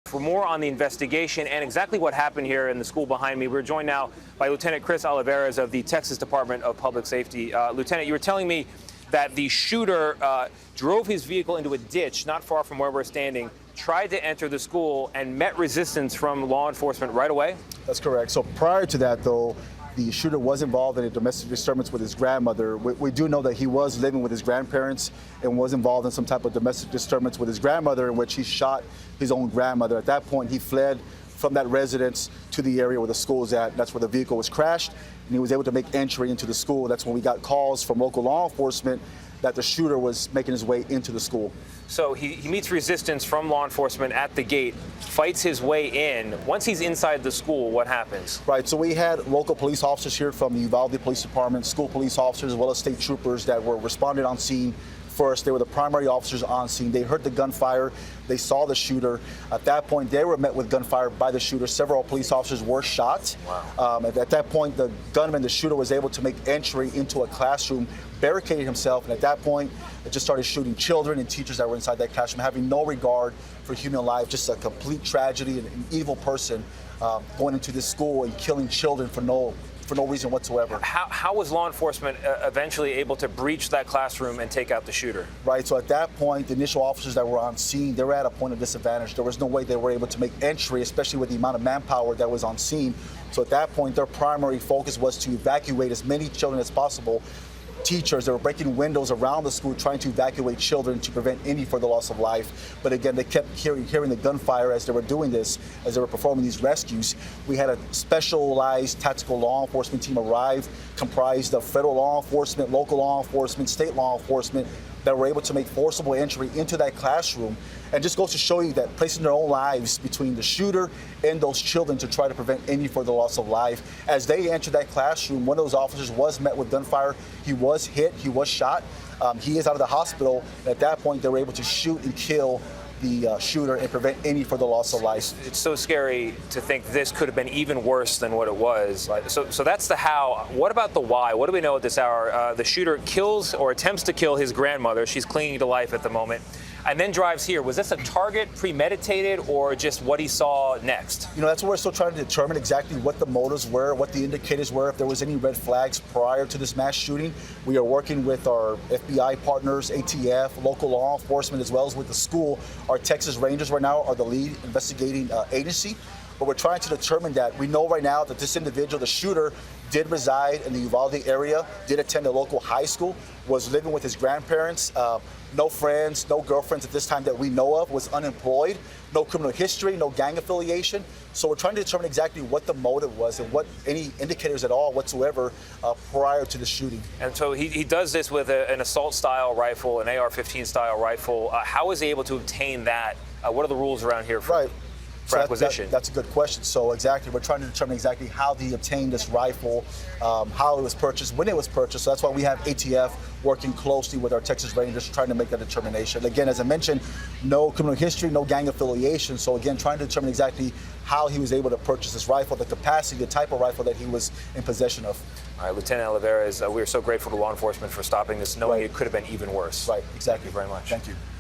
For more on the investigation and exactly what happened here in the school behind me, we're joined now by Lieutenant Chris Olivarez of the Texas Department of Public Safety. Lieutenant, you were telling me that the shooter drove his vehicle into a ditch not far from where we're standing, tried to enter the school, and met resistance from law enforcement right away? That's correct. So prior to that, though, the shooter was involved in a domestic disturbance with his grandmother. We do know that he was living with his grandparents and was involved in some type of domestic disturbance with his grandmother, in which he shot his own grandmother. At that point, he fled from that residence to the area where the school is at. That's where the vehicle was crashed, and he was able to make entry into the school. That's when we got calls from local law enforcement that the shooter was making his way into the school. So he meets resistance from law enforcement at the gate, fights his way in. Once he's inside the school, what happens? Right, so we had local police officers here from the Uvalde Police Department, school police officers, as well as state troopers that were responded on scene first. They were the primary officers on scene. They heard the gunfire. They saw the shooter. At that point, they were met with gunfire by the shooter. Several police officers were shot. Wow. At that point, the gunman, the shooter, was able to make entry into a classroom, barricaded himself, and at that point, it just started shooting children and teachers that were inside that classroom, having no regard for human life, just a complete tragedy and an evil person going into this school and killing children for no reason whatsoever. How was law enforcement eventually able to breach that classroom and take out the shooter? Right, so at that point, the initial officers that were on scene, they were at a point of disadvantage. There was no way they were able to make entry, especially with the amount of manpower that was on scene. So at that point, their primary focus was to evacuate as many children as possible. Teachers that were breaking windows around the school trying to evacuate children to prevent any further loss of life. But again, they kept hearing the gunfire as they were doing this, as they were performing these rescues. We had a specialized tactical law enforcement team arrive, comprised of federal law enforcement, local law enforcement, state law enforcement, that were able to make forcible entry into that classroom. And just goes to show you that placing their own lives between the shooter and those children to try to prevent any further loss of life. As they entered that classroom, one of those officers was met with gunfire. He was hit, he was shot. He is out of the hospital. And at that point, they were able to shoot and kill the shooter and prevent any further loss of life. It's so scary to think this could have been even worse than what it was. So that's the how. What about the why? What do we know at this hour? The shooter kills or attempts to kill his grandmother. She's clinging to life at the moment. And then drives here. Was this a target, premeditated, or just what he saw next? You know, that's what we're still trying to determine exactly what the motives were, what the indicators were, if there was any red flags prior to this mass shooting. We are working with our FBI partners, ATF, local law enforcement, as well as with the school. Our Texas Rangers right now are the lead investigating agency. But we're trying to determine that. We know right now that this individual, the shooter, did reside in the Uvalde area, did attend a local high school, was living with his grandparents, no friends, no girlfriends at this time that we know of, was unemployed, no criminal history, no gang affiliation. So we're trying to determine exactly what the motive was and what any indicators at all whatsoever prior to the shooting. And so he does this with an assault-style rifle, an AR-15 style rifle. How is he able to obtain that? What are the rules around here for acquisition? That's a good question. So exactly, we're trying to determine exactly how he obtained this rifle, how it was purchased, when it was purchased. So that's why we have ATF working closely with our Texas Rangers trying to make that determination. Again, as I mentioned, no criminal history, no gang affiliation. So again, trying to determine exactly how he was able to purchase this rifle, the capacity, the type of rifle that he was in possession of. All right, Lieutenant Olivarez, we are so grateful to law enforcement for stopping this, knowing it could have been even worse. Right, exactly. Thank you very much. Thank you.